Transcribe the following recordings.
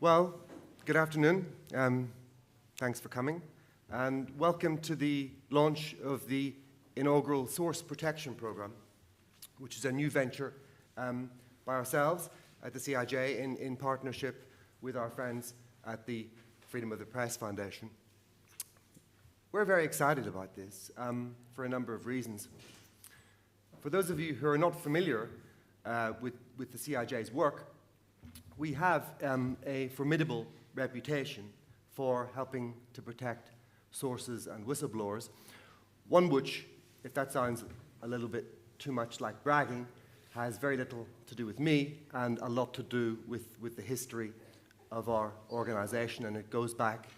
Well, good afternoon. Thanks for coming. And welcome to the launch of the inaugural Source Protection Program, which is a new venture by ourselves at the CIJ in partnership with our friends at the Freedom of the Press Foundation. We're very excited about this for a number of reasons. For those of you who are not familiar with the CIJ's work, we have a formidable reputation for helping to protect sources and whistleblowers, one which, if that sounds a little bit too much like bragging, has very little to do with me and a lot to do with the history of our organization, and it goes back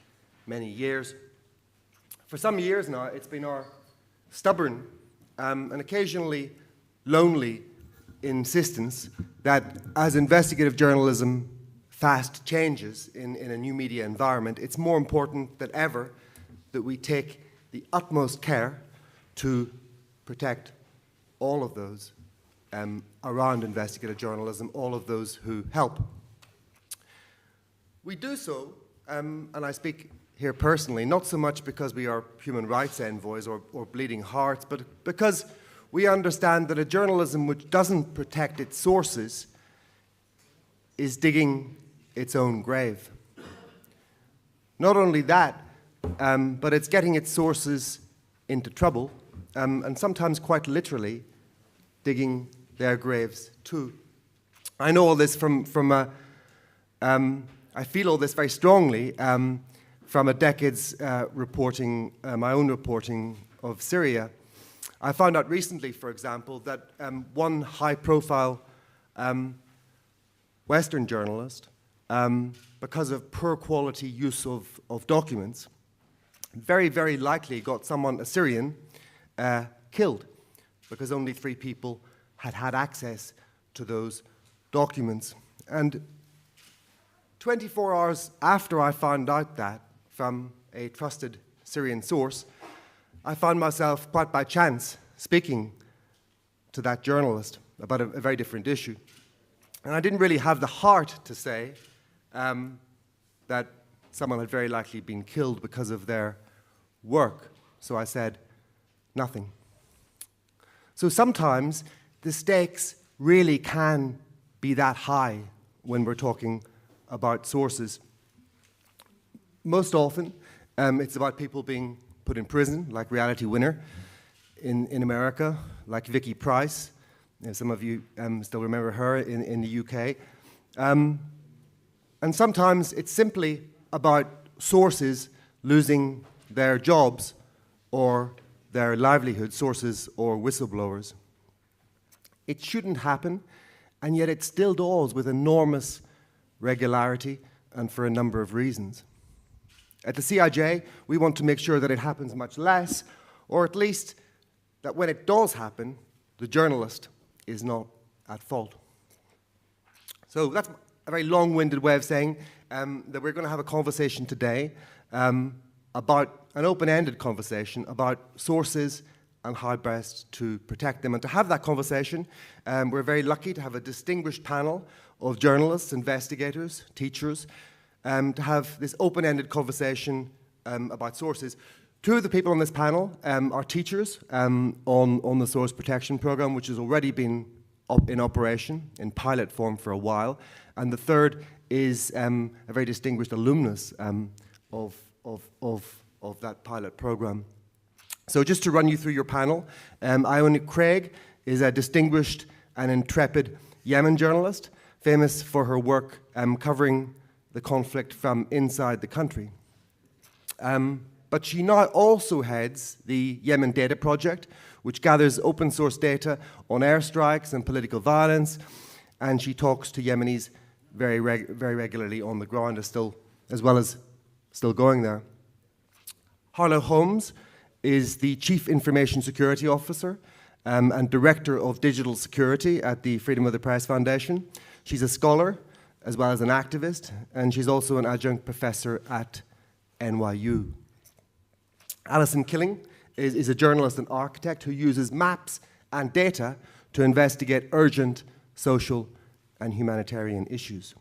many years. For some years now, it's been our stubborn and occasionally lonely insistence that as investigative journalism fast changes in a new media environment, it's more important than ever that we take the utmost care to protect all of those around investigative journalism, all of those who help. We do so, and I speak here personally, not so much because we are human rights envoys or bleeding hearts, but because we understand that a journalism which doesn't protect its sources is digging its own grave. Not only that, but it's getting its sources into trouble, and sometimes quite literally digging their graves too. I know all this I feel all this very strongly from a decade's reporting, my own reporting of Syria. I found out recently, for example, that one high-profile Western journalist, because of poor quality use of documents, very, very likely got someone, a Syrian, killed, because only 3 people had access to those documents. And 24 hours after I found out that from a trusted Syrian source, I found myself, quite by chance, speaking to that journalist about a very different issue. And I didn't really have the heart to say that someone had very likely been killed because of their work. So I said, nothing. So sometimes the stakes really can be that high when we're talking about sources. Most often, it's about people being put in prison, like Reality Winner in America, like Vicky Price. Some of you still remember her in the UK. And sometimes it's simply about sources losing their jobs or their livelihood, sources or whistleblowers. It shouldn't happen, and yet it still does with enormous regularity and for a number of reasons. At the CIJ, we want to make sure that it happens much less, or at least that when it does happen, the journalist is not at fault. So that's a very long-winded way of saying that we're going to have a conversation today about an open-ended conversation about sources and how best to protect them. And to have that conversation, we're very lucky to have a distinguished panel of journalists, investigators, teachers, to have this open-ended conversation about sources. 2 of the people on this panel are teachers on the Source Protection Program, which has already been in operation in pilot form for a while. And the third is a very distinguished alumnus of that pilot program. So just to run you through your panel, Ione Craig is a distinguished and intrepid Yemen journalist, famous for her work covering the conflict from inside the country. But she now also heads the Yemen Data Project, which gathers open source data on airstrikes and political violence, and she talks to Yemenis very regularly on the ground, as well as still going there. Harlow Holmes is the Chief Information Security Officer and Director of Digital Security at the Freedom of the Press Foundation. She's a scholar as well as an activist, and she's also an adjunct professor at NYU. Alison Killing is a journalist and architect who uses maps and data to investigate urgent social and humanitarian issues.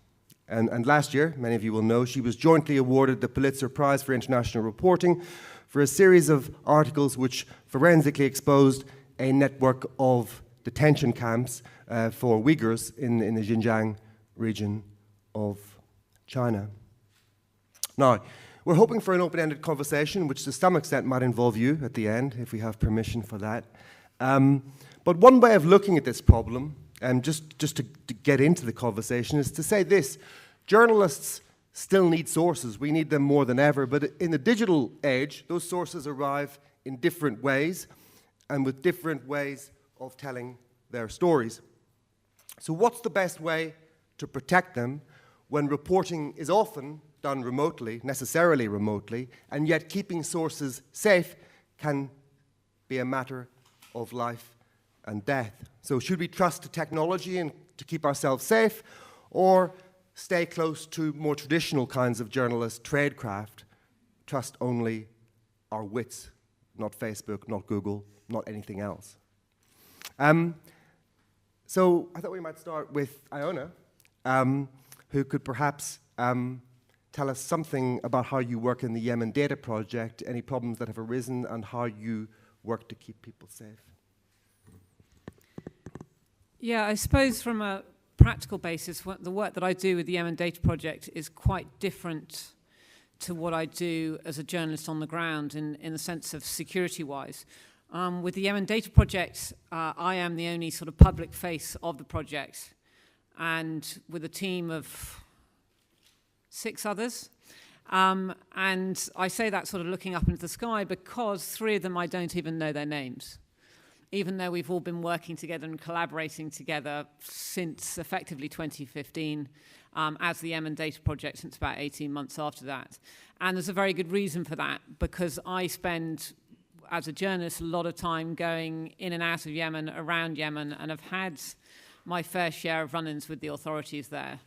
And last year, many of you will know, she was jointly awarded the Pulitzer Prize for International Reporting for a series of articles which forensically exposed a network of detention camps for Uyghurs in the Xinjiang region of China. Now, we're hoping for an open-ended conversation, which to some extent might involve you at the end, if we have permission for that. But one way of looking at this problem, just to get into the conversation, is to say this: journalists still need sources. We need them more than ever. But in the digital age, those sources arrive in different ways and with different ways of telling their stories. So what's the best way to protect them when reporting is often done remotely, necessarily remotely, and yet keeping sources safe can be a matter of life and death? So should we trust to technology and to keep ourselves safe, or stay close to more traditional kinds of journalist tradecraft, trust only our wits, not Facebook, not Google, not anything else? So I thought we might start with Iona, who could perhaps tell us something about how you work in the Yemen Data Project, any problems that have arisen, and how you work to keep people safe. Yeah, I suppose from a practical basis, the work that I do with the Yemen Data Project is quite different to what I do as a journalist on the ground in the sense of security-wise. With the Yemen Data Project, I am the only sort of public face of the project, and with a team of 6 others. And I say that sort of looking up into the sky because 3 of them I don't even know their names, even though we've all been working together and collaborating together since effectively 2015 as the Yemen Data Project, since about 18 months after that. And there's a very good reason for that, because I spend, as a journalist, a lot of time going in and out of Yemen, around Yemen, and have had my fair share of run-ins with the authorities there.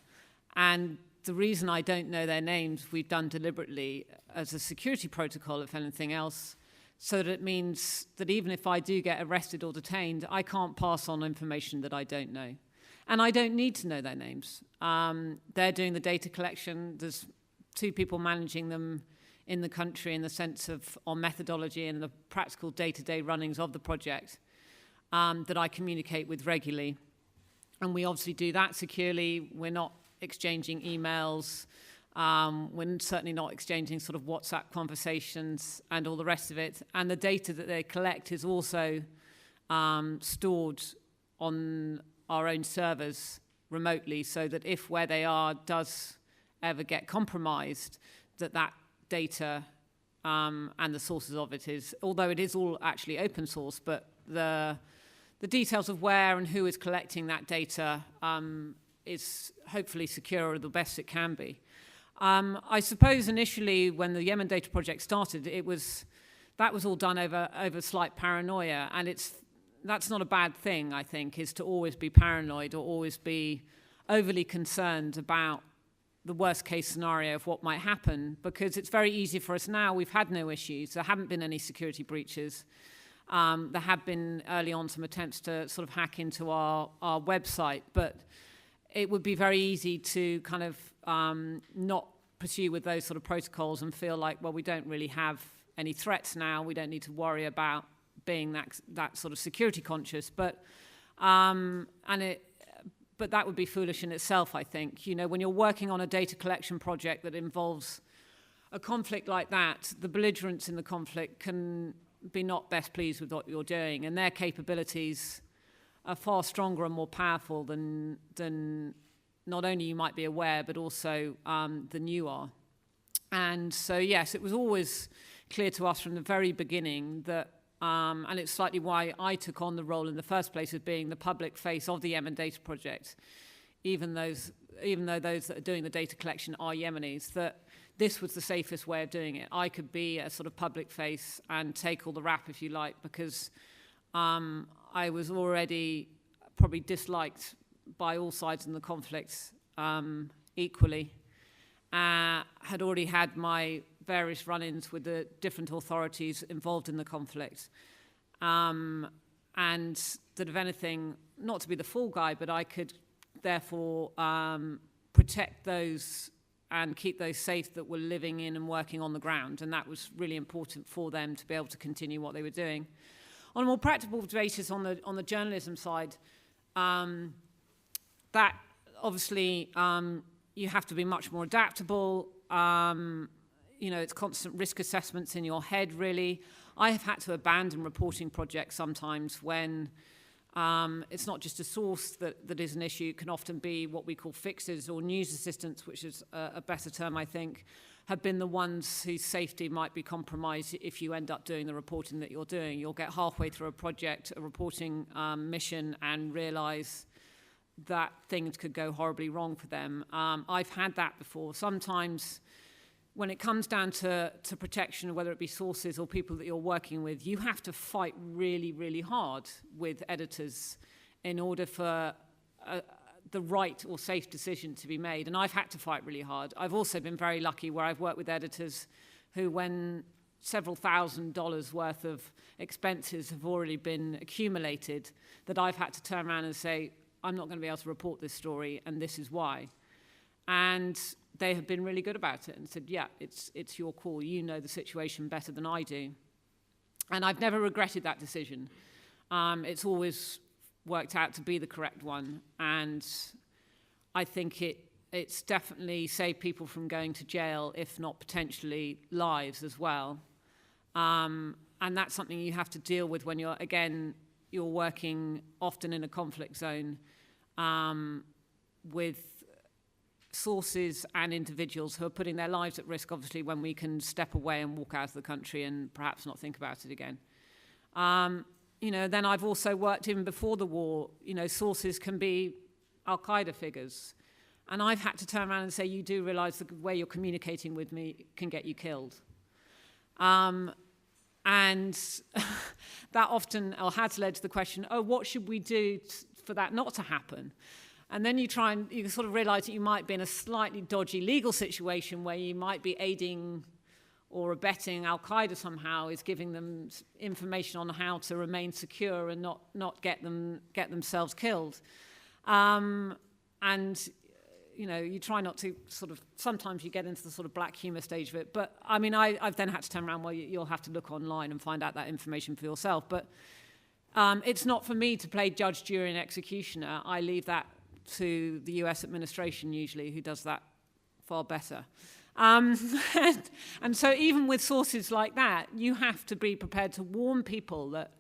And the reason I don't know their names, we've done deliberately as a security protocol, if anything else, so that it means that even if I do get arrested or detained, I can't pass on information that I don't know. And I don't need to know their names. They're doing the data collection. There's 2 people managing them in the country in the sense of on methodology and the practical day-to-day runnings of the project that I communicate with regularly. And we obviously do that securely. We're not exchanging emails. We're certainly not exchanging sort of WhatsApp conversations and all the rest of it. And the data that they collect is also stored on our own servers remotely, so that if where they are does ever get compromised, that data and the sources of it is, although it is all actually open source, but the details of where and who is collecting that data is hopefully secure, the best it can be. I suppose initially when the Yemen Data Project started, that was all done over slight paranoia, and that's not a bad thing, I think, is to always be paranoid or always be overly concerned about the worst case scenario of what might happen, because it's very easy for us now. We've had no issues. There haven't been any security breaches. There have been early on some attempts to sort of hack into our website, but it would be very easy to kind of not pursue with those sort of protocols and feel like, well, we don't really have any threats now. We don't need to worry about being that sort of security conscious. But that would be foolish in itself, I think. You know, when you're working on a data collection project that involves a conflict like that, the belligerents in the conflict can be not best pleased with what you're doing, and their capabilities are far stronger and more powerful than not only you might be aware, but also than you are. And so, yes, it was always clear to us from the very beginning that, and it's slightly why I took on the role in the first place of being the public face of the Yemen Data Project, even though those that are doing the data collection are Yemenis, that this was the safest way of doing it. I could be a sort of public face and take all the rap, if you like, because I was already probably disliked by all sides in the conflict equally. Had already had my various run-ins with the different authorities involved in the conflict. And that if anything, not to be the fall guy, but I could therefore protect those and keep those safe that were living in and working on the ground. And that was really important for them to be able to continue what they were doing. On a more practical basis, on the journalism side, that obviously you have to be much more adaptable. It's constant risk assessments in your head, really. I have had to abandon reporting projects sometimes when it's not just a source that is an issue. It can often be what we call fixers or news assistants, which is a better term, I think, have been the ones whose safety might be compromised if you end up doing the reporting that you're doing. You'll get halfway through a project, a reporting mission, and realize that things could go horribly wrong for them. I've had that before. Sometimes when it comes down to protection, whether it be sources or people that you're working with, you have to fight really, really hard with editors in order for the right or safe decision to be made. And I've had to fight really hard. I've also been very lucky where I've worked with editors who, when several $1,000s worth of expenses have already been accumulated, that I've had to turn around and say, I'm not going to be able to report this story, and this is why. And they have been really good about it and said, yeah, it's your call. You know the situation better than I do. And I've never regretted that decision. It's always worked out to be the correct one. And I think it's definitely saved people from going to jail, if not potentially lives as well. And that's something you have to deal with when you're working often in a conflict zone with sources and individuals who are putting their lives at risk, obviously, when we can step away and walk out of the country and perhaps not think about it again. Then I've also worked in before the war, sources can be Al-Qaeda figures. And I've had to turn around and say, you do realize the way you're communicating with me can get you killed. And that often has led to the question, what should we do for that not to happen? And then you sort of realize that you might be in a slightly dodgy legal situation where you might be aiding or abetting Al-Qaeda somehow, is giving them information on how to remain secure and not get themselves killed. You try not to sometimes you get into the sort of black humor stage of it. But I mean, I've then had to turn around, you'll have to look online and find out that information for yourself. But it's not for me to play judge, jury, and executioner. I leave that to the US administration usually, who does that far better. And so even with sources like that, you have to be prepared to warn people that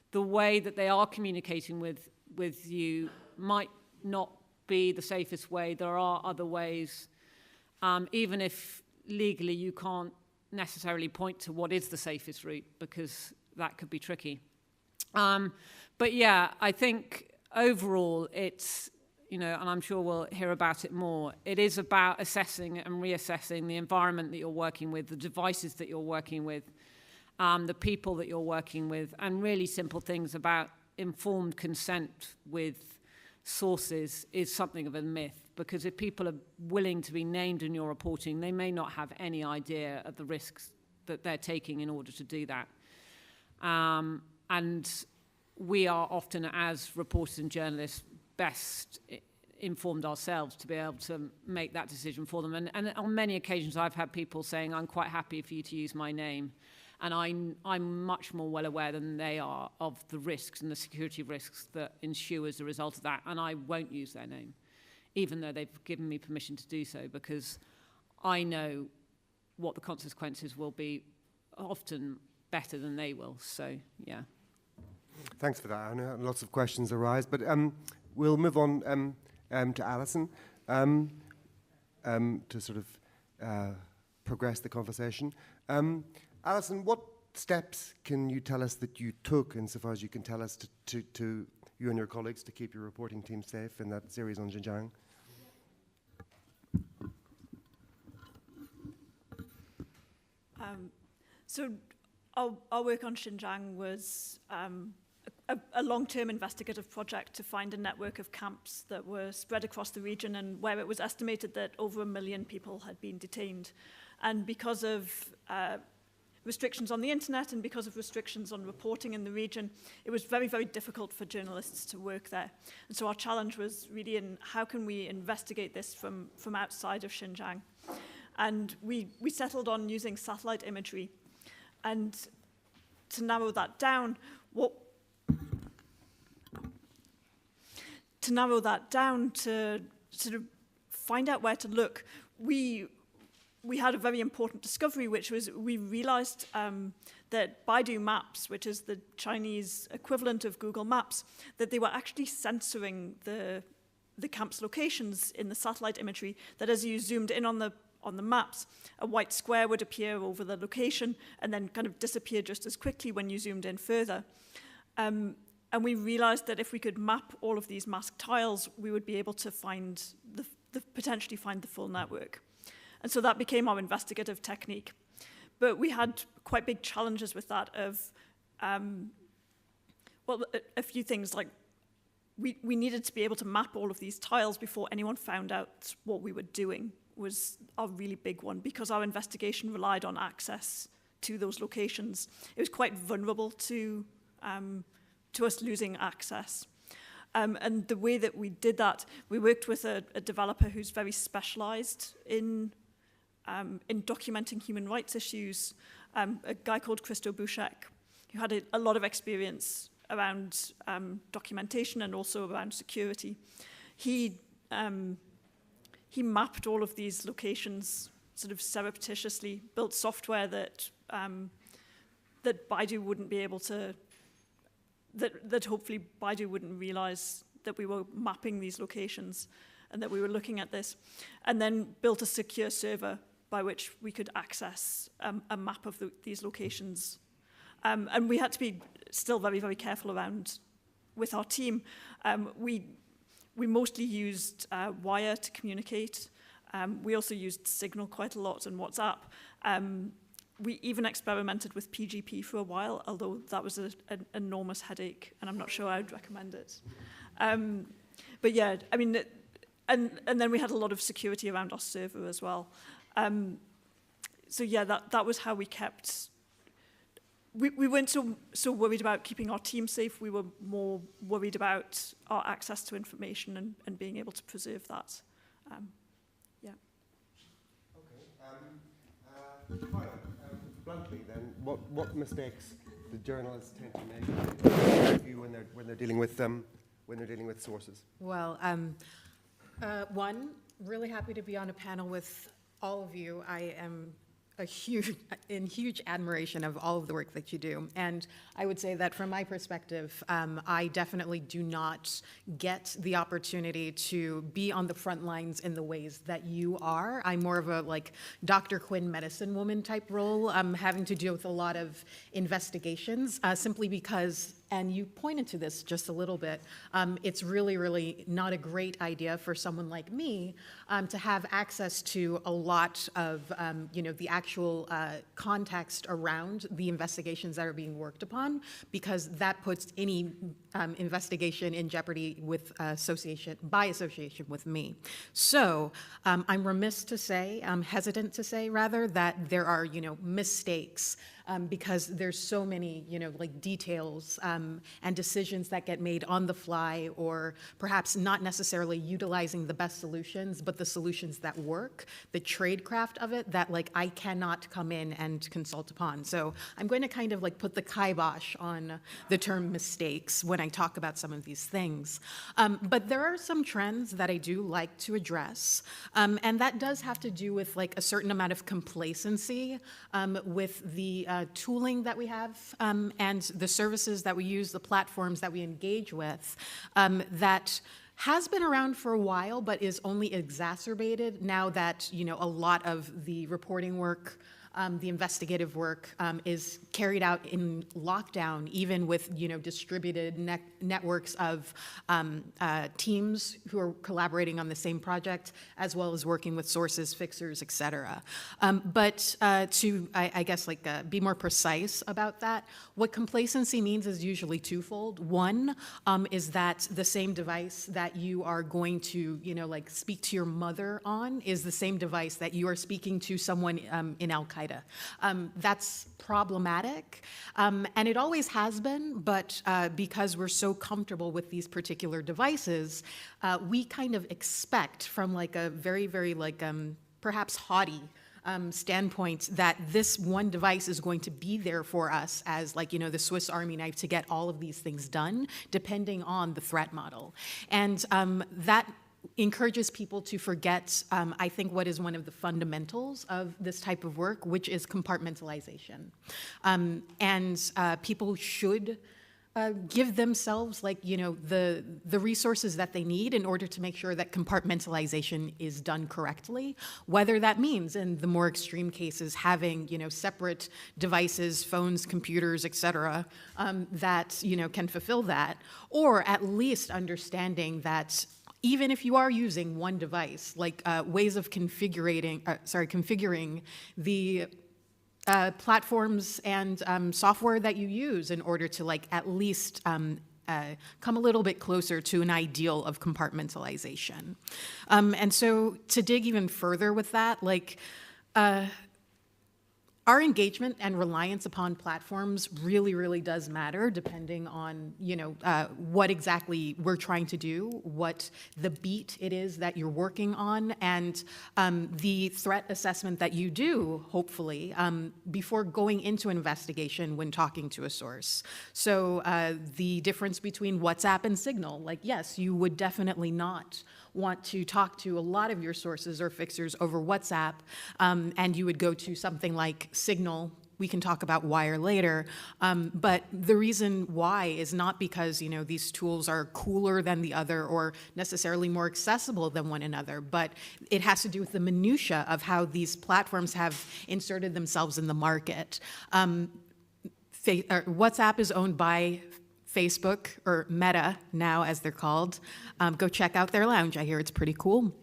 the way that they are communicating with you might not be the safest way. There are other ways, even if legally you can't necessarily point to what is the safest route, because that could be tricky. But yeah, I think overall it's, and I'm sure we'll hear about it more, it is about assessing and reassessing the environment that you're working with, the devices that you're working with, the people that you're working with, and really simple things about informed consent with sources is something of a myth, because if people are willing to be named in your reporting, they may not have any idea of the risks that they're taking in order to do that. And we are often, as reporters and journalists, best informed ourselves to be able to make that decision for them. And on many occasions, I've had people saying, I'm quite happy for you to use my name. And I'm much more well aware than they are of the risks and the security risks that ensue as a result of that. And I won't use their name, even though they've given me permission to do so, because I know what the consequences will be, often better than they will. So, yeah. Thanks for that. I know lots of questions arise, but we'll move on to Alison to sort of progress the conversation. Alison, what steps can you tell us that you took, insofar as you can tell us, to you and your colleagues to keep your reporting team safe in that series on Xinjiang? So our work on Xinjiang was a long-term investigative project to find a network of camps that were spread across the region, and where it was estimated that over 1 million people had been detained. And because of restrictions on the internet and because of restrictions on reporting in the region, it was very, very difficult for journalists to work there. And so our challenge was really in how can we investigate this from outside of Xinjiang. And we settled on using satellite imagery. And to narrow that down, to sort of find out where to look, we had a very important discovery, which was we realized that Baidu Maps, which is the Chinese equivalent of Google Maps, that they were actually censoring the camp's locations in the satellite imagery, that as you zoomed in on the maps, a white square would appear over the location and then kind of disappear just as quickly when you zoomed in further. And we realized that if we could map all of these masked tiles, we would be able to find potentially find the full network. And so that became our investigative technique. But we had quite big challenges with that of, well, a few things like we needed to be able to map all of these tiles before anyone found out what we were doing was a really big one, because our investigation relied on access to those locations. It was quite vulnerable to us losing access. And the way that we did that, we worked with a developer who's very specialized in documenting human rights issues, a guy called Christo Bushek, who had a lot of experience around documentation and also around security. He mapped all of these locations sort of surreptitiously, built software that Baidu wouldn't be able to, that hopefully Baidu wouldn't realize that we were mapping these locations and that we were looking at this, and then built a secure server by which we could access a map of these locations. And we had to be still very, very careful around with our team. We mostly used Wire to communicate. We also used Signal quite a lot and WhatsApp. We even experimented with PGP for a while, although that was an enormous headache, and I'm not sure I would recommend it. But yeah, I mean, and then we had a lot of security around our server as well. So yeah, that was how we kept. We weren't so worried about keeping our team safe. We were more worried about our access to information and being able to preserve that. Yeah. Okay. Bluntly, then, what mistakes do journalists tend to make when they're dealing with sources? Well, one, really happy to be on a panel with all of you. I am in huge admiration of all of the work that you do. And I would say that from my perspective, I definitely do not get the opportunity to be on the front lines in the ways that you are. I'm more of a like Dr. Quinn medicine woman type role, having to deal with a lot of investigations, simply because, and you pointed to this just a little bit, it's really, really not a great idea for someone like me to have access to a lot of, the actual context around the investigations that are being worked upon, because that puts any investigation in jeopardy with by association with me. So I'm remiss to say, I'm hesitant to say rather, that there are, mistakes. Because there's so many, details and decisions that get made on the fly, or perhaps not necessarily utilizing the best solutions, but the solutions that work, the tradecraft of it that I cannot come in and consult upon. So I'm going to kind of put the kibosh on the term mistakes when I talk about some of these things. But there are some trends that I do like to address, and that does have to do with a certain amount of complacency with the tooling that we have and the services that we use, the platforms that we engage with, that has been around for a while, but is only exacerbated now that a lot of the reporting work, the investigative work is carried out in lockdown, even with distributed networks of teams who are collaborating on the same project, as well as working with sources, fixers, et cetera. But to, I guess, be more precise about that, what complacency means is usually twofold. One is that the same device that you are going to, speak to your mother on is the same device that you are speaking to someone in Al-Qaeda Al-Qaeda. That's problematic, and it always has been, but because we're so comfortable with these particular devices, we kind of expect from like a very, very like perhaps haughty standpoint that this one device is going to be there for us as like, the Swiss Army knife to get all of these things done, depending on the threat model. And that encourages people to forget, I think, what is one of the fundamentals of this type of work, which is compartmentalization. And people should give themselves the resources that they need in order to make sure that compartmentalization is done correctly, whether that means in the more extreme cases having separate devices, phones, computers, et cetera, that can fulfill that, or at least understanding that even if you are using one device, like ways of configuring the platforms and software that you use in order to at least come a little bit closer to an ideal of compartmentalization. And so to dig even further with that, our engagement and reliance upon platforms really, really does matter, depending on what exactly we're trying to do, what the beat it is that you're working on, and the threat assessment that you do, hopefully, before going into investigation when talking to a source. So the difference between WhatsApp and Signal, yes, you would definitely not want to talk to a lot of your sources or fixers over WhatsApp, and you would go to something like Signal. We can talk about Wire later, but the reason why is not because these tools are cooler than the other or necessarily more accessible than one another, but it has to do with the minutia of how these platforms have inserted themselves in the market. WhatsApp is owned by Facebook, or Meta now as they're called. Go check out their lounge. I hear it's pretty cool.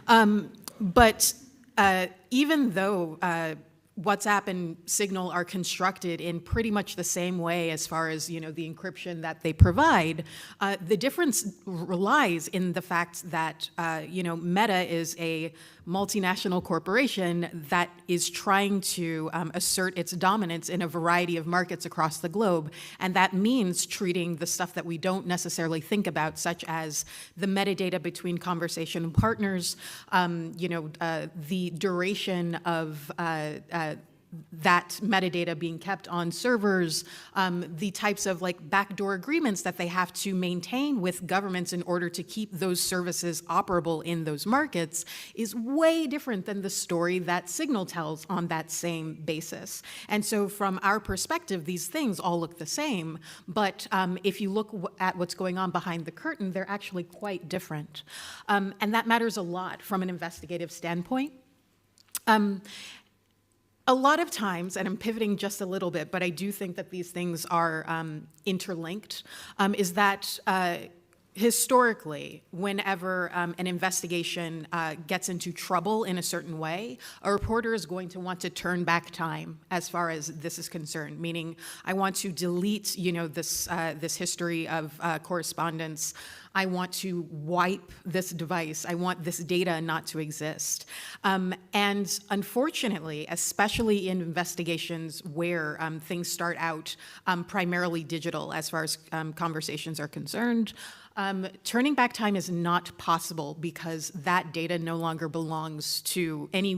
But even though WhatsApp and Signal are constructed in pretty much the same way as far as the encryption that they provide, the difference lies in the fact that Meta is a multinational corporation that is trying to assert its dominance in a variety of markets across the globe, and that means treating the stuff that we don't necessarily think about, such as the metadata between conversation partners, the duration of that metadata being kept on servers, the types of backdoor agreements that they have to maintain with governments in order to keep those services operable in those markets is way different than the story that Signal tells on that same basis. And so from our perspective, these things all look the same, but if you look at what's going on behind the curtain, they're actually quite different. And that matters a lot from an investigative standpoint. A lot of times, and I'm pivoting just a little bit, but I do think that these things are interlinked, is that historically, whenever an investigation gets into trouble in a certain way, a reporter is going to want to turn back time as far as this is concerned, meaning I want to delete this history of correspondence. I want to wipe this device. I want this data not to exist. And unfortunately, especially in investigations where things start out primarily digital as far as conversations are concerned, turning back time is not possible because that data no longer belongs to any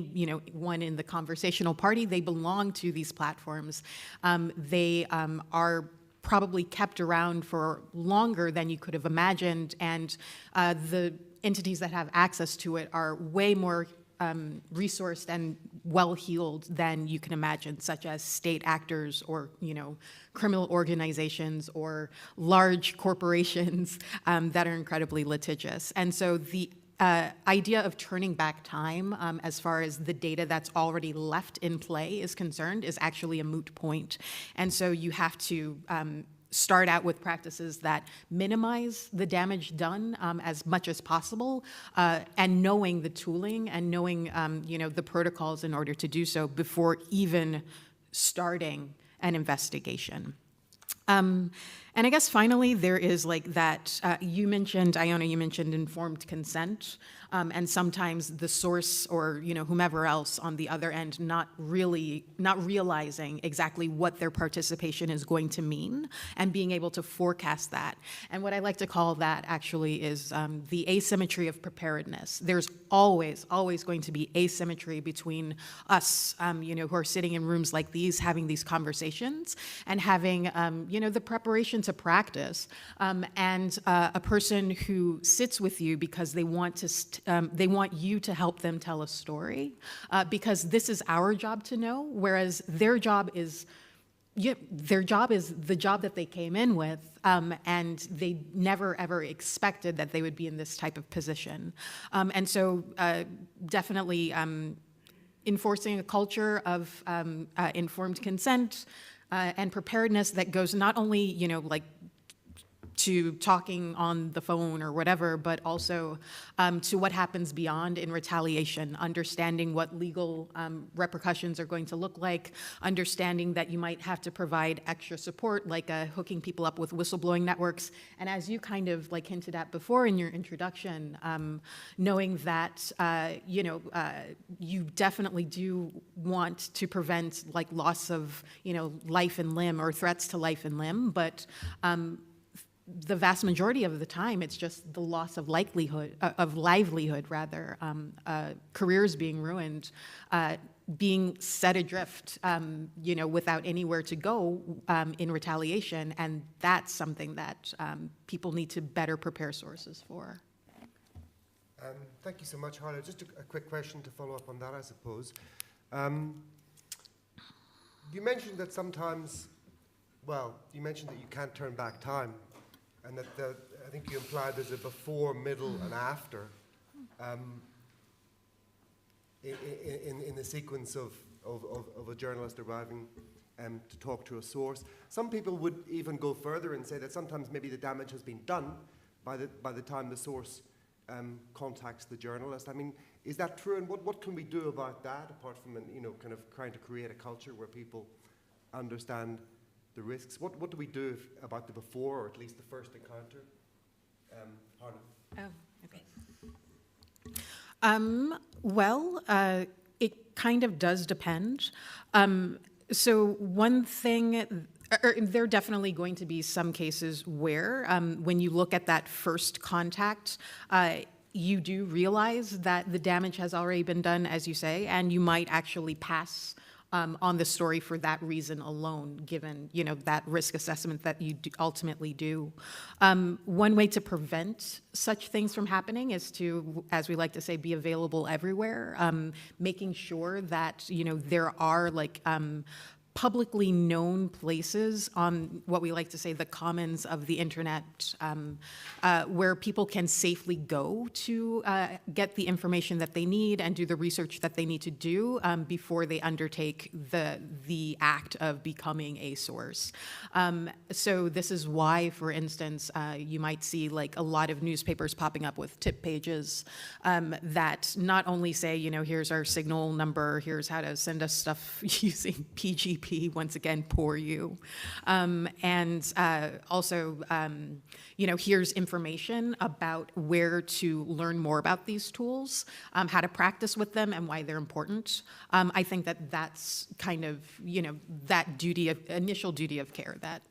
one in the conversational party. They belong to these platforms. They are probably kept around for longer than you could have imagined, and the entities that have access to it are way more resourced and well-heeled than you can imagine, such as state actors or criminal organizations or large corporations that are incredibly litigious. And so the idea of turning back time as far as the data that's already left in play is concerned is actually a moot point. And so you have to start out with practices that minimize the damage done as much as possible, and knowing the tooling and knowing the protocols in order to do so before even starting an investigation. And And I guess finally, there is like that, you mentioned, Iona, you mentioned informed consent, and sometimes the source or, you know, whomever else on the other end not realizing exactly what their participation is going to mean and being able to forecast that. And what I like to call that actually is the asymmetry of preparedness. There's always going to be asymmetry between us, you know, who are sitting in rooms like these, having these conversations and having, you know, the preparation to practice, and a person who sits with you because they want to, they want you to help them tell a story, because this is our job to know, whereas their job is, their job is the job that they came in with, and they never ever expected that they would be in this type of position. And so definitely enforcing a culture of informed consent and preparedness that goes not only, you know, like to talking on the phone or whatever, but also to what happens beyond in retaliation, understanding what legal repercussions are going to look like, understanding that you might have to provide extra support, like hooking people up with whistleblowing networks. And as you kind of like hinted at before in your introduction, knowing that, you know, you definitely do want to prevent like loss of, you know, life and limb or threats to life and limb, but the vast majority of the time, it's just the loss of livelihood rather, careers being ruined, being set adrift, you know, without anywhere to go in retaliation, and that's something that people need to better prepare sources for. Thank you so much, Harlow. Just a quick question to follow up on that, I suppose. You mentioned that sometimes, well, you mentioned that you can't turn back time. And that I think you implied there's a before, middle, and after in the sequence of a journalist arriving to talk to a source. Some people would even go further and say that sometimes maybe the damage has been done by the time the source contacts the journalist. I mean, is that true? And what can we do about that, apart from kind of trying to create a culture where people understand the risks? What do we do about the before, or at least the first encounter? Harlow. Oh, okay. Well, it kind of does depend. So one thing, there are definitely going to be some cases where when you look at that first contact, you do realize that the damage has already been done, as you say, and you might actually pass on the story for that reason alone, given, you know, that risk assessment that you ultimately do. One way to prevent such things from happening is to, as we like to say, be available everywhere, making sure that, you know, there are like publicly known places on what we like to say the commons of the internet, where people can safely go to get the information that they need and do the research that they need to do before they undertake the act of becoming a source. So this is why, for instance, you might see like a lot of newspapers popping up with tip pages that not only say, you know, here's our signal number, here's how to send us stuff using PGP, once again, poor you. And also, you know, here's information about where to learn more about these tools, how to practice with them, and why they're important. I think that that's kind of, you know, that initial duty of care that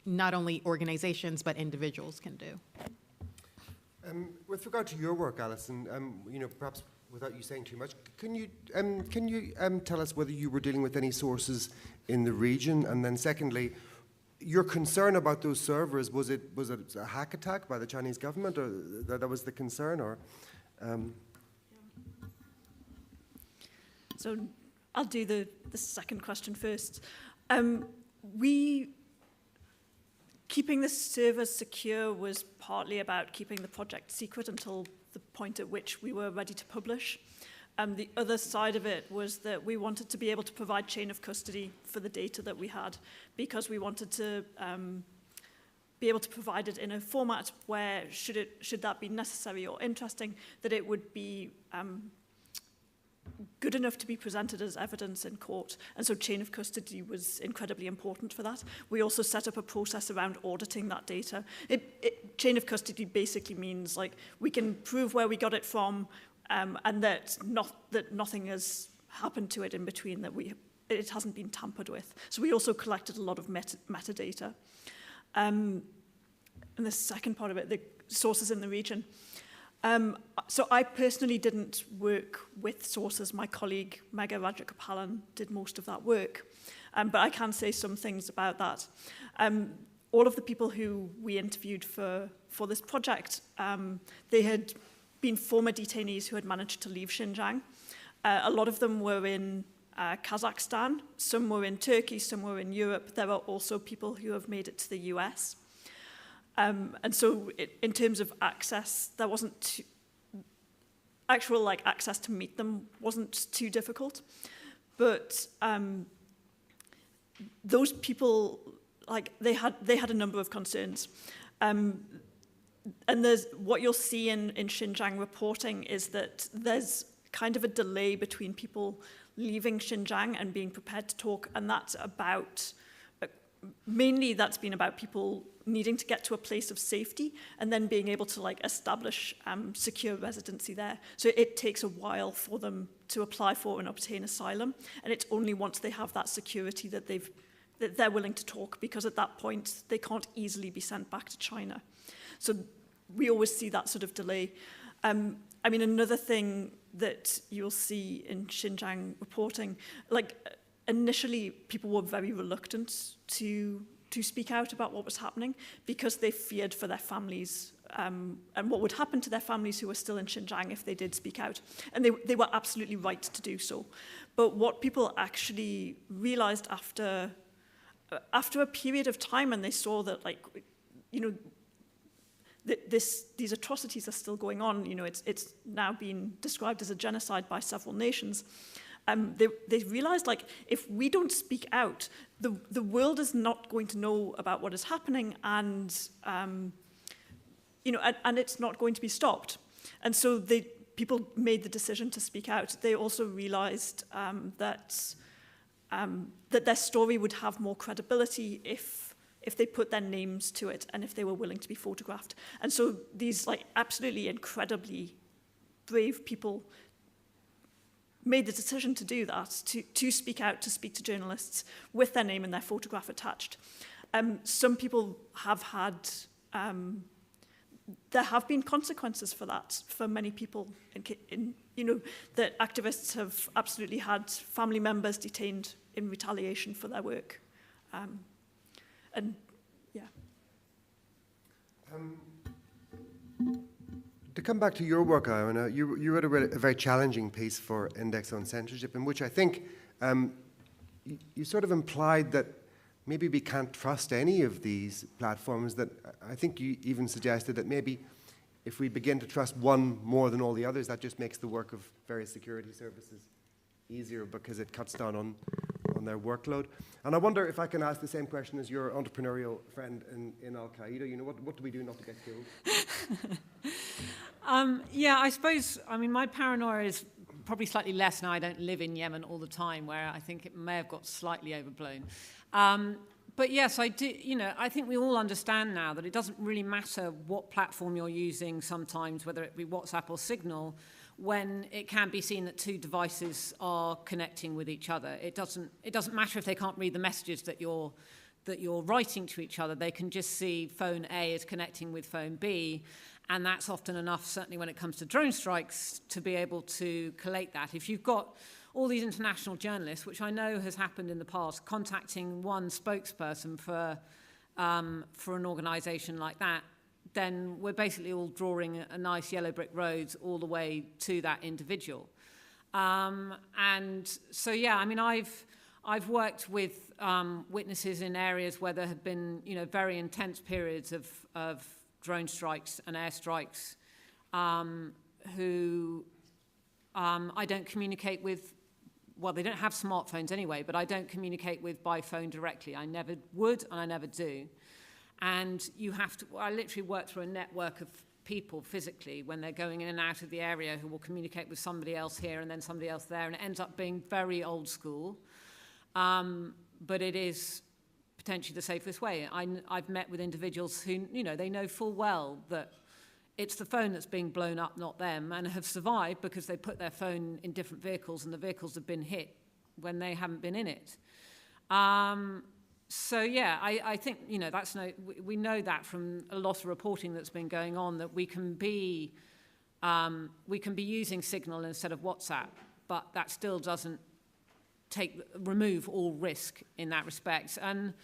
not only organizations but individuals can do. With regard to your work, Alison, you know, perhaps without you saying too much, can you tell us whether you were dealing with any sources in the region? And then secondly, your concern about those servers, was it a hack attack by the Chinese government, or that was the concern, or? So I'll do the second question first. Keeping the servers secure was partly about keeping the project secret until the point at which we were ready to publish. The other side of it was that we wanted to be able to provide chain of custody for the data that we had, because we wanted to be able to provide it in a format where, should that be necessary or interesting, that it would be good enough to be presented as evidence in court. And so chain of custody was incredibly important for that. We also set up a process around auditing that data. Chain of custody basically means like we can prove where we got it from, and that nothing has happened to it in between, that it hasn't been tampered with. So we also collected a lot of metadata. And the second part of it, the sources in the region. So I personally didn't work with sources. My colleague, Megha Rajagopalan, did most of that work. But I can say some things about that. All of the people who we interviewed for this project, they had been former detainees who had managed to leave Xinjiang. A lot of them were in Kazakhstan, some were in Turkey, some were in Europe. There are also people who have made it to the US. And so in terms of access, there wasn't actual access to meet them wasn't too difficult. But those people, they had a number of concerns. And what you'll see in Xinjiang reporting is that there's kind of a delay between people leaving Xinjiang and being prepared to talk, and that's about, mainly that's been about people needing to get to a place of safety and then being able to establish secure residency there. So it takes a while for them to apply for and obtain asylum, and it's only once they have that security that they're willing to talk, because at that point they can't easily be sent back to China. So we always see that sort of delay. I mean, another thing that you'll see in Xinjiang reporting, initially people were very reluctant to speak out about what was happening because they feared for their families and what would happen to their families who were still in Xinjiang if they did speak out. And they were absolutely right to do so. But what people actually realized after a period of time, and they saw that, these atrocities are still going on. It's now been described as a genocide by several nations. They realized, if we don't speak out, the world is not going to know about what is happening, and and it's not going to be stopped. And so people made the decision to speak out. They also realized that their story would have more credibility if they put their names to it and if they were willing to be photographed. And so these absolutely incredibly brave people made the decision to do that, to speak out, to speak to journalists with their name and their photograph attached. Some people have had, there have been consequences for that, for many people. That activists have absolutely had family members detained in retaliation for their work. And yeah. To come back to your work, Iona, you wrote a very challenging piece for Index on Censorship, in which I think you sort of implied that maybe we can't trust any of these platforms. That I think you even suggested that maybe if we begin to trust one more than all the others, that just makes the work of various security services easier because it cuts down on their workload. And I wonder if I can ask the same question as your entrepreneurial friend in Al-Qaeda. What do we do not to get killed? Yeah, I suppose, my paranoia is probably slightly less now. I don't live in Yemen all the time, where I think it may have got slightly overblown. But yes, I do. I think we all understand now that it doesn't really matter what platform you're using sometimes, whether it be WhatsApp or Signal, when it can be seen that two devices are connecting with each other. It doesn't matter if they can't read the messages that you're writing to each other. They can just see phone A is connecting with phone B, and that's often enough, certainly when it comes to drone strikes, to be able to collate that. If you've got all these international journalists, which I know has happened in the past, contacting one spokesperson for an organisation like that, then we're basically all drawing a nice yellow brick road all the way to that individual. And so, yeah, I've worked with witnesses in areas where there have been, very intense periods of drone strikes and airstrikes who I don't communicate with. Well, they don't have smartphones anyway, but I don't communicate with by phone directly. I never would, and I never do. And I literally work through a network of people physically when they're going in and out of the area who will communicate with somebody else here and then somebody else there, and it ends up being very old school. But it is potentially the safest way. I've met with individuals who, they know full well that it's the phone that's being blown up, not them, and have survived because they put their phone in different vehicles and the vehicles have been hit when they haven't been in it. So yeah, I think, we know that from a lot of reporting that's been going on, that we can be using Signal instead of WhatsApp, but that still doesn't remove all risk in that respect. And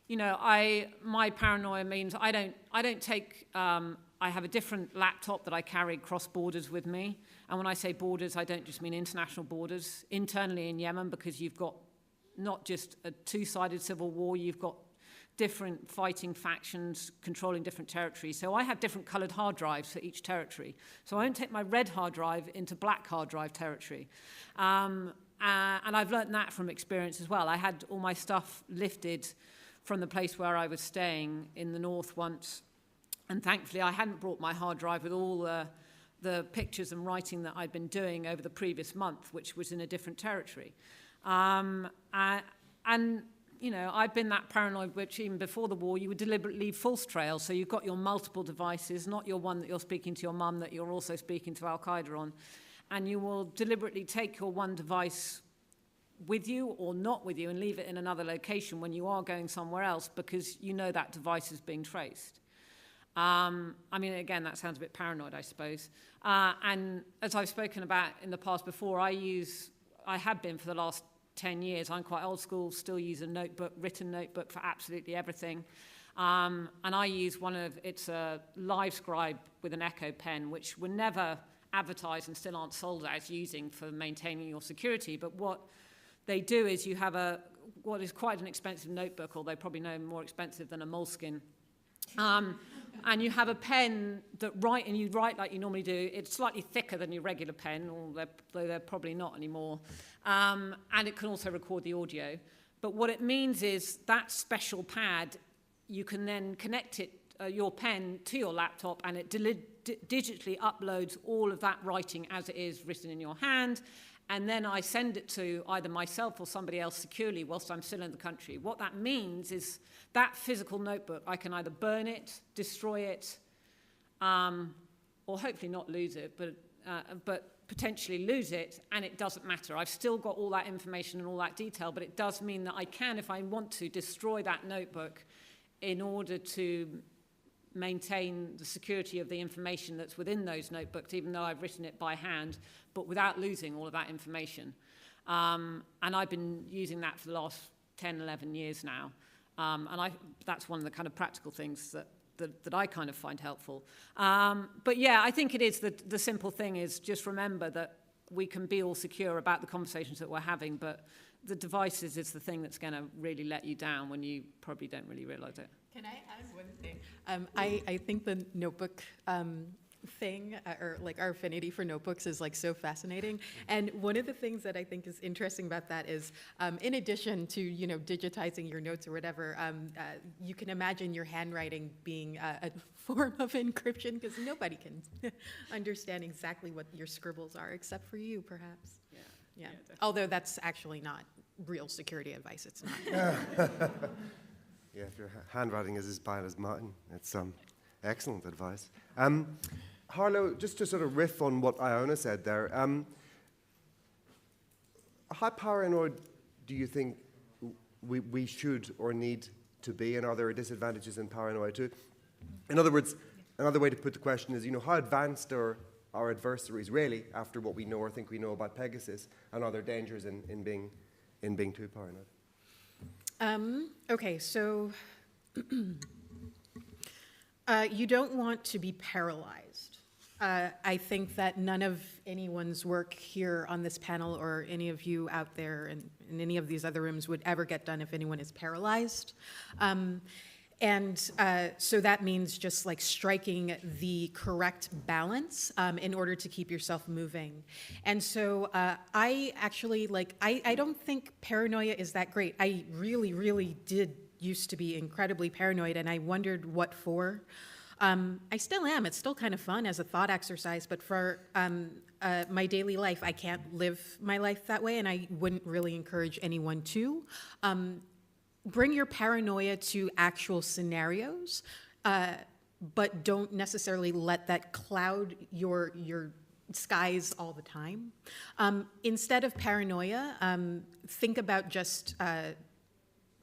my paranoia means I have a different laptop that I carry cross borders with me. And when I say borders, I don't just mean international borders. Internally in Yemen, because you've got not just a two-sided civil war, you've got different fighting factions controlling different territories. So I have different colored hard drives for each territory. So I don't take my red hard drive into black hard drive territory. And I've learned that from experience as well. I had all my stuff lifted from the place where I was staying in the north once. And thankfully, I hadn't brought my hard drive with all the pictures and writing that I'd been doing over the previous month, which was in a different territory. I've been that paranoid, which even before the war, you would deliberately leave false trails. So you've got your multiple devices, not your one that you're speaking to your mum, that you're also speaking to Al-Qaeda on. And you will deliberately take your one device with you or not with you and leave it in another location when you are going somewhere else because you know that device is being traced. Again, that sounds a bit paranoid, I suppose. And as I've spoken about in the past before, I have been for the last 10 years. I'm quite old school, still use a notebook, written notebook for absolutely everything. And I use it's a live scribe with an Echo pen, which were never advertised and still aren't sold as using for maintaining your security. But what they do is you have what is quite an expensive notebook, although probably no more expensive than a Moleskine. And you have a pen and you write like you normally do. It's slightly thicker than your regular pen, although they're probably not anymore. And it can also record the audio. But what it means is that special pad, you can then connect your pen to your laptop, and it digitally uploads all of that writing as it is written in your hand. And then I send it to either myself or somebody else securely whilst I'm still in the country. What that means is that physical notebook, I can either burn it, destroy it, or hopefully not lose it, but potentially lose it, and it doesn't matter. I've still got all that information and all that detail, but it does mean that I can, if I want to, destroy that notebook in order to maintain the security of the information that's within those notebooks, even though I've written it by hand, but without losing all of that information. And I've been using that for the last 10, 11 years now. That's one of the kind of practical things that I kind of find helpful. But yeah, I think it is the simple thing is just remember that we can be all secure about the conversations that we're having, but the devices is the thing that's going to really let you down when you probably don't really realize it. Can I add one thing? I think the notebook thing, or like our affinity for notebooks is like so fascinating. And one of the things that I think is interesting about that is, in addition to, digitizing your notes or whatever, you can imagine your handwriting being a form of encryption because nobody can understand exactly what your scribbles are except for you, perhaps. Yeah. Although that's actually not real security advice. It's not. Yeah, if your handwriting is as bad as mine, it's excellent advice. Harlow, just to sort of riff on what Iona said there, how paranoid do you think we should or need to be, and are there disadvantages in paranoia too? In other words, another way to put the question is, how advanced are our adversaries really after what we know or think we know about Pegasus, and are there dangers in being too paranoid? Okay, so you don't want to be paralyzed. I think that none of anyone's work here on this panel or any of you out there in any of these other rooms would ever get done if anyone is paralyzed. So that means just like striking the correct balance in order to keep yourself moving. And so I actually I don't think paranoia is that great. I really, really did used to be incredibly paranoid, and I wondered what for. I still am. It's still kind of fun as a thought exercise, but for my daily life, I can't live my life that way, and I wouldn't really encourage anyone to. Bring your paranoia to actual scenarios, but don't necessarily let that cloud your skies all the time. Instead of paranoia, think about just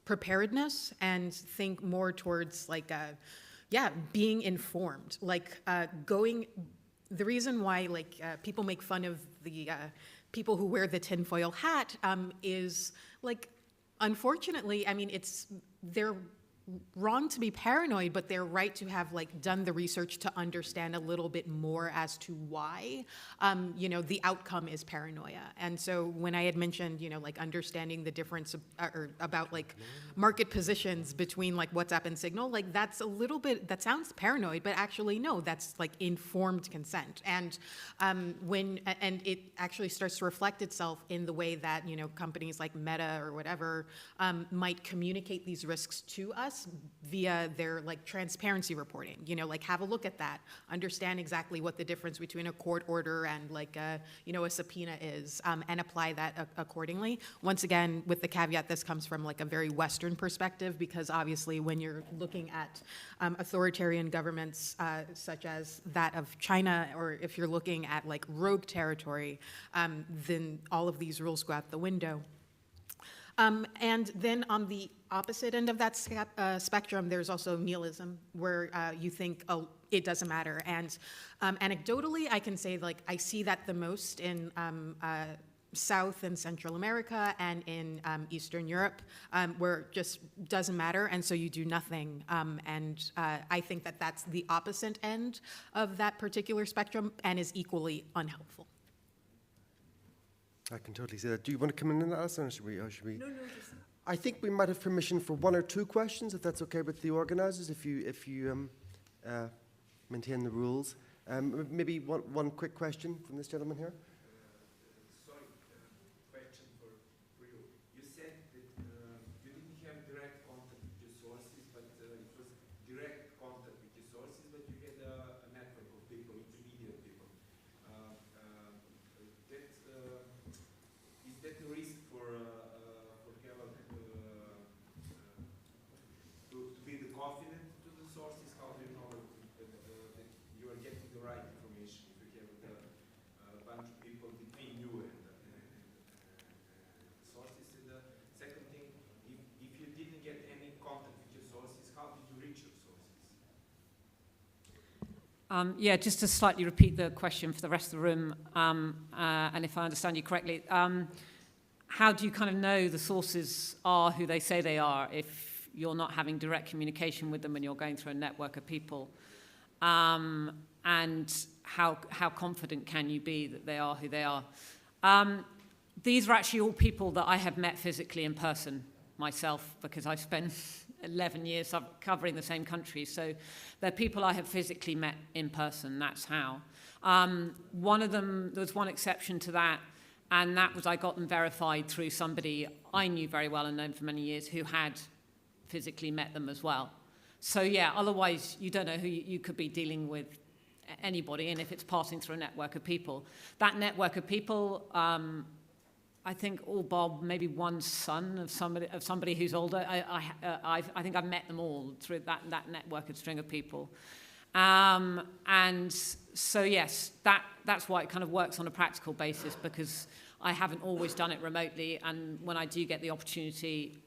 preparedness and think more towards like, being informed. Like the reason why like people make fun of the people who wear the tinfoil hat is like, unfortunately, I mean, they're wrong to be paranoid, but they're right to have like done the research to understand a little bit more as to why, the outcome is paranoia. And so when I had mentioned, like understanding the difference or about like market positions between like WhatsApp and Signal, like that's a little bit, that sounds paranoid, but actually no, that's like informed consent. And and it actually starts to reflect itself in the way that, companies like Meta or whatever might communicate these risks to us via their like transparency reporting, like have a look at that, understand exactly what the difference between a court order and like a subpoena is, and apply that accordingly. Once again, with the caveat, this comes from like a very Western perspective, because obviously when you're looking at authoritarian governments such as that of China, or if you're looking at like rogue territory, then all of these rules go out the window. And then on the opposite end of that spectrum, there's also nihilism, where you think, oh, it doesn't matter. And anecdotally, I can say, like, I see that the most in South and Central America and in Eastern Europe, where it just doesn't matter, and so you do nothing. And I think that that's the opposite end of that particular spectrum and is equally unhelpful. I can totally see that. Do you want to come in on that, Alison, or should we? No, just... I think we might have permission for one or two questions, if that's okay with the organisers, if you maintain the rules. Maybe one quick question from this gentleman here. Question for you. You said that you didn't have direct contact with your sources, but it was direct contact with your sources, but you had a network of people, intermediate people. Is that the risk for to be the confident to the sources? How do you know that you are getting the right information if you have a bunch of people between you and sources? And the second thing, if you didn't get any contact with your sources, how did you reach your sources? Just to slightly repeat the question for the rest of the room, and if I understand you correctly, how do you kind of know the sources are who they say they are if you're not having direct communication with them when you're going through a network of people? And how confident can you be that they are who they are? These are actually all people that I have met physically in person myself, because I've spent 11 years covering the same country. So they're people I have physically met in person. That's how. One of them, there was one exception to that, and that was I got them verified through somebody I knew very well and known for many years who had physically met them as well. So yeah, otherwise you don't know who you could be dealing with anybody, and if it's passing through a network of people. That network of people, I think all Bob, maybe one son of somebody who's older. I think I've met them all through that network of string of people. And so yes, that's why it kind of works on a practical basis, because I haven't always done it remotely, and when I do get the opportunity,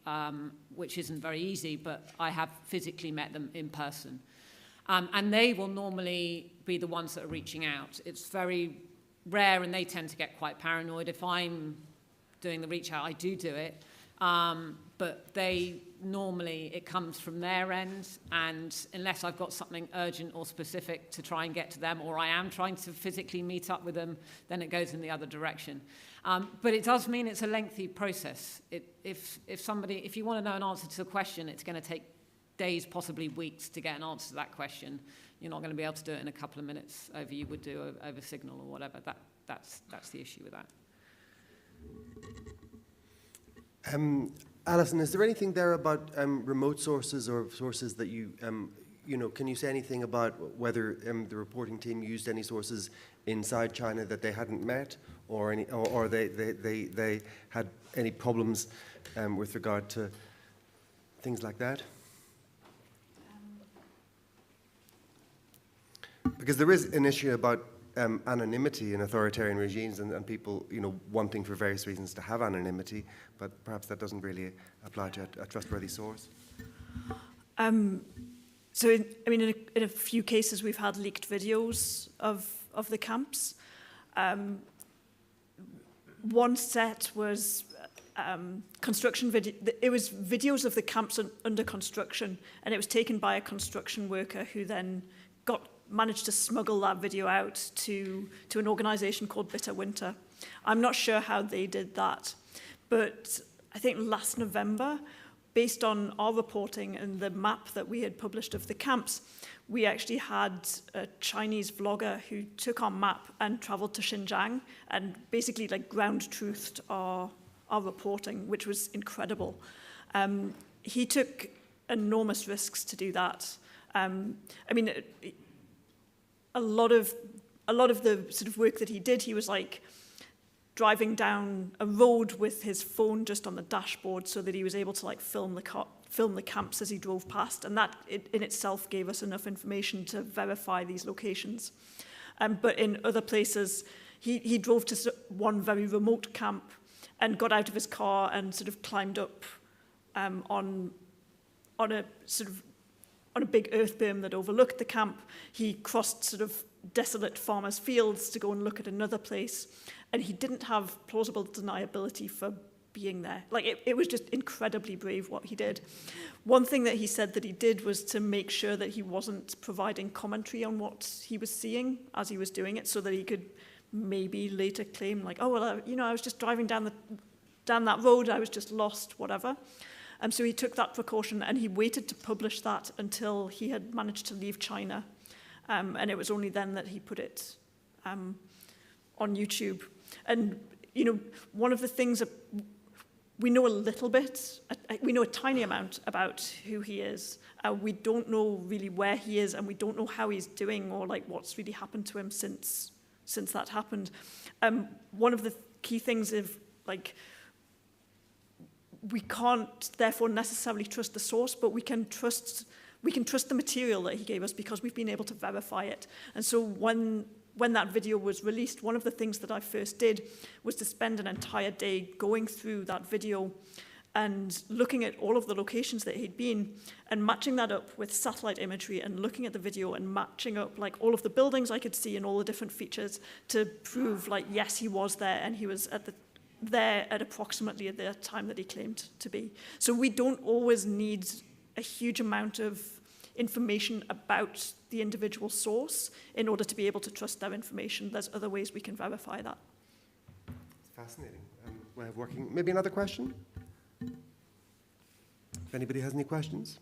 which isn't very easy, but I have physically met them in person. And they will normally be the ones that are reaching out. It's very rare, and they tend to get quite paranoid. If I'm doing the reach out, I do it, but they normally, it comes from their end, and unless I've got something urgent or specific to try and get to them, or I am trying to physically meet up with them, then it goes in the other direction. But it does mean it's a lengthy process. If you want to know an answer to the question, it's going to take days, possibly weeks, to get an answer to that question. You're not going to be able to do it in a couple of minutes over you would do over Signal or whatever. That's the issue with that. Alison, is there anything there about remote sources or sources that you can you say anything about whether the reporting team used any sources inside China that they hadn't met, or they had any problems with regard to things like that? Because there is an issue about anonymity in authoritarian regimes, and people, wanting for various reasons to have anonymity, but perhaps that doesn't really apply to a trustworthy source. So, in a few cases, we've had leaked videos of the camps. One set was construction video. It was videos of the camps under construction, and it was taken by a construction worker who then managed to smuggle that video out to an organisation called Bitter Winter. I'm not sure how they did that, but I think last November, based on our reporting and the map that we had published of the camps, we actually had a Chinese vlogger who took our map and travelled to Xinjiang and basically ground truthed our reporting, which was incredible. He took enormous risks to do that. A lot of the sort of work that he did, he was driving down a road with his phone just on the dashboard so that he was able to film the camps as he drove past, and that in itself gave us enough information to verify these locations. But in other places, he drove to one very remote camp and got out of his car and sort of climbed up on a big earth berm that overlooked the camp. He crossed sort of desolate farmers' fields to go and look at another place, and he didn't have plausible deniability for being there. It was just incredibly brave what he did. One thing that he said that he did was to make sure that he wasn't providing commentary on what he was seeing as he was doing it, so that he could maybe later claim I was just driving down that road, I was just lost, whatever. So he took that precaution, and he waited to publish that until he had managed to leave China. And it was only then that he put it on YouTube. And, one of the things that we know a little bit, we know a tiny amount about who he is. We don't know really where he is, and we don't know how he's doing or what's really happened to him since that happened. One of the key things is we can't therefore necessarily trust the source, but we can trust the material that he gave us because we've been able to verify it. And so when that video was released, one of the things that I first did was to spend an entire day going through that video and looking at all of the locations that he'd been and matching that up with satellite imagery and looking at the video and matching up all of the buildings I could see and all the different features to prove yes, he was there, and he was there at approximately at the time that he claimed to be. So we don't always need a huge amount of information about the individual source in order to be able to trust their information. There's other ways we can verify that. It's fascinating. Way of working. Maybe another question? If anybody has any questions?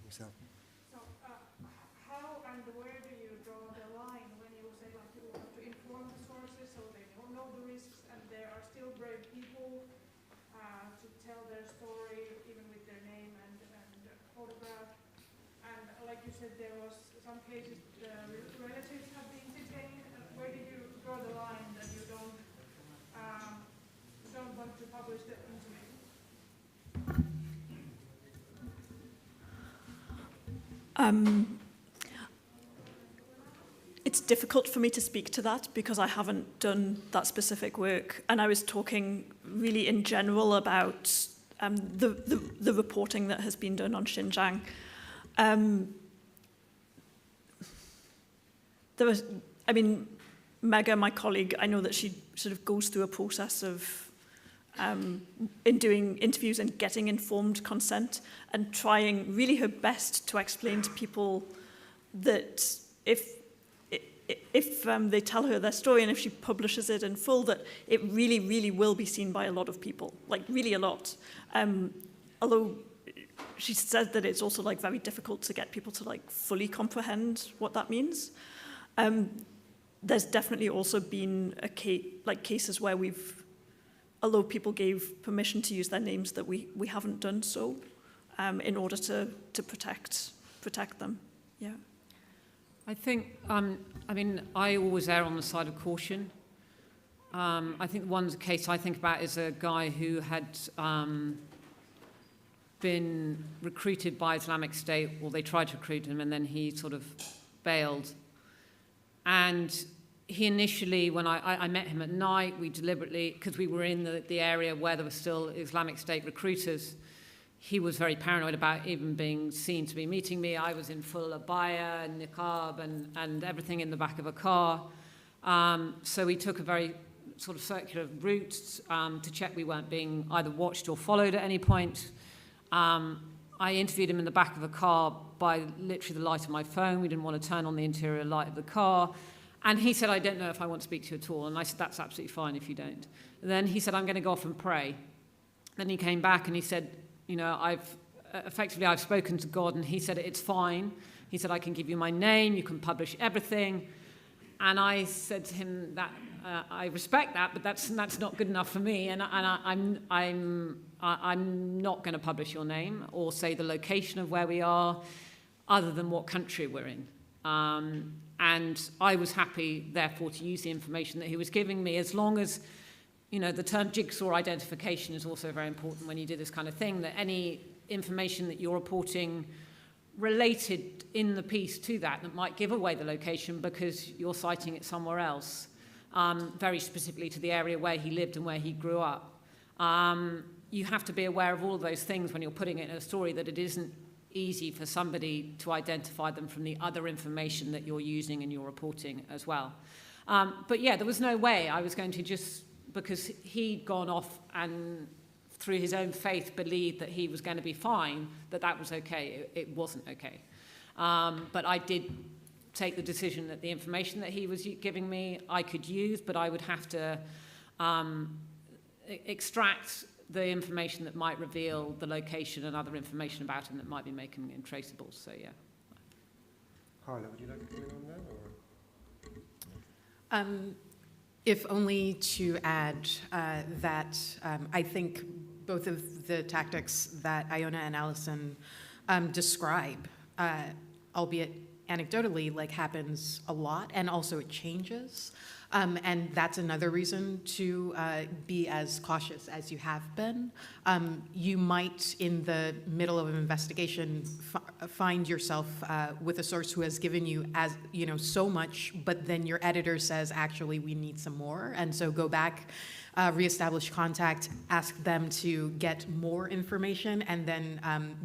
Yourself. So how and where do you draw the line when you say you have to inform the sources so they don't know the risks, and there are still brave people to tell their story even with their name and photograph? And like you said, there was some cases relatives have been detained. Where do you draw the line that you don't want to publish the information? It's difficult for me to speak to that because I haven't done that specific work, and I was talking really in general about the reporting that has been done on Xinjiang. Mega, my colleague, I know that she sort of goes through a process of in doing interviews and getting informed consent and trying really her best to explain to people that if they tell her their story and if she publishes it in full, that it really, really will be seen by a lot of people, really a lot. Although she said that it's also very difficult to get people to fully comprehend what that means. There's definitely also been cases where although people gave permission to use their names, that we haven't done so in order to protect protect them. Yeah. I think, I always err on the side of caution. I think one case I think about is a guy who had been recruited by Islamic State, or they tried to recruit him, and then he sort of bailed. And he initially, when I met him at night, we deliberately, because we were in the area where there were still Islamic State recruiters, he was very paranoid about even being seen to be meeting me. I was in full abaya and niqab and everything in the back of a car. So we took a very sort of circular route to check we weren't being either watched or followed at any point. I interviewed him in the back of a car by literally the light of my phone. We didn't want to turn on the interior light of the car. And he said, I don't know if I want to speak to you at all. And I said, that's absolutely fine if you don't. And then he said, I'm going to go off and pray. Then he came back and he said, I've spoken to God, and he said, it's fine. He said, I can give you my name, you can publish everything. And I said to him that I respect that, but that's not good enough for me, and I'm not going to publish your name or say the location of where we are, other than what country we're in. And I was happy, therefore, to use the information that he was giving me, as long as, the term jigsaw identification is also very important when you do this kind of thing, that any information that you're reporting related in the piece to that might give away the location because you're citing it somewhere else, very specifically to the area where he lived and where he grew up. You have to be aware of all of those things when you're putting it in a story, that it isn't easy for somebody to identify them from the other information that you're using in your reporting as well. But yeah, there was no way I was going to just, because he'd gone off and through his own faith believed that he was going to be fine, that was okay. It wasn't okay. But I did take the decision that the information that he was giving me I could use, but I would have to extract the information that might reveal the location and other information about him that might be making him traceable. So yeah. Harla, would you like to comment on that? If only to add that I think both of the tactics that Iona and Alison describe, albeit anecdotally, happens a lot, and also it changes. And that's another reason to be as cautious as you have been. You might, in the middle of an investigation, find yourself with a source who has given you so much, but then your editor says, actually, we need some more. And so go back, reestablish contact, ask them to get more information, and then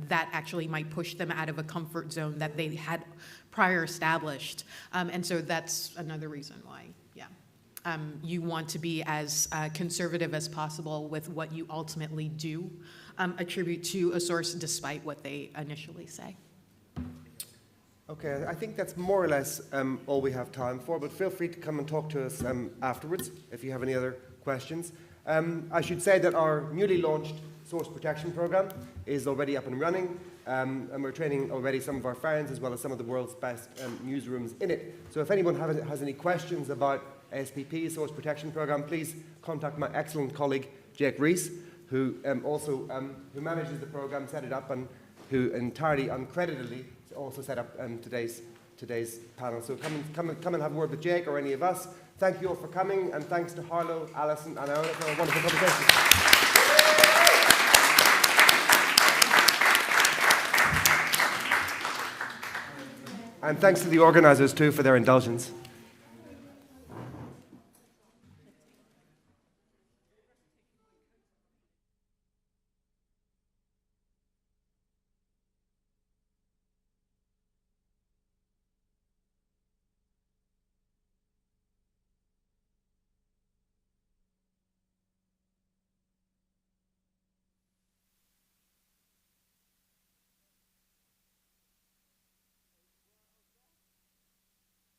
that actually might push them out of a comfort zone that they had prior established. And so that's another reason why. You want to be as conservative as possible with what you ultimately do attribute to a source, despite what they initially say. Okay, I think that's more or less all we have time for, but feel free to come and talk to us afterwards if you have any other questions. I should say that our newly launched source protection program is already up and running, and we're training already some of our friends as well as some of the world's best newsrooms in it. So if anyone has any questions about SPP, Source Protection Program, please contact my excellent colleague, Jake Rees, who who manages the program, set it up, and who entirely uncreditedly also set up today's panel. So come and have a word with Jake or any of us. Thank you all for coming, and thanks to Harlow, Alison, and Iona for a wonderful conversation. And thanks to the organisers too for their indulgence.